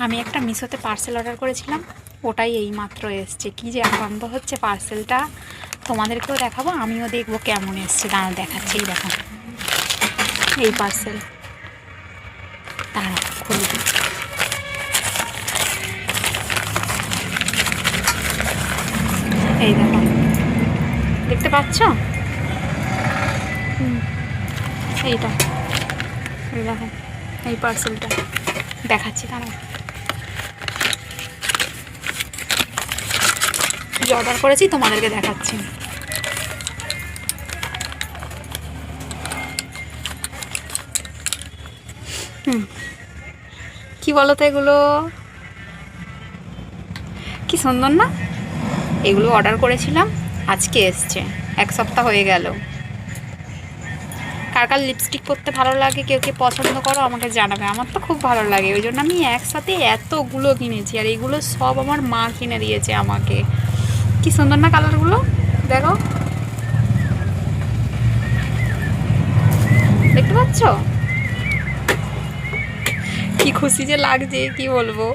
আমি একটা মিশোতে parcel order করেছিলাম, ওটাই এই মাত্র এসছে। কী যে আনন্দ হচ্ছে পার্সেলটা, তোমাদেরকেও দেখাবো, আমিও দেখবো কেমন এসছে। দাঁড়াও দেখাচ্ছি, এই দেখো এই পার্সেল। দাঁড়াও খুলি, এই দেখো, দেখতে পাচ্ছ? এইটা, এই দেখো এই পার্সেলটা দেখাচ্ছি। দাঁড়াও, কি অর্ডার করেছি তোমাদেরকে দেখাচ্ছি। কি বলো তো, এগুলো কি সুন্দর না? এগুলো অর্ডার করেছিলাম, আজকে এসছে, 1 সপ্তাহ হয়ে গেল। কার কার লিপস্টিক পরতে ভালো লাগে, কেউ কে পছন্দ করো আমাকে জানাবে। আমার তো খুব ভালো লাগে, ওই জন্য আমি একসাথে এতগুলো কিনেছি। আর এগুলো সব আমার মা কিনে দিয়েছে আমাকে। কি সুন্দর না কালারগুলো, দেখো, দেখতে পাচ্ছ? কি খুশি যে লাগছে, কি বলবো।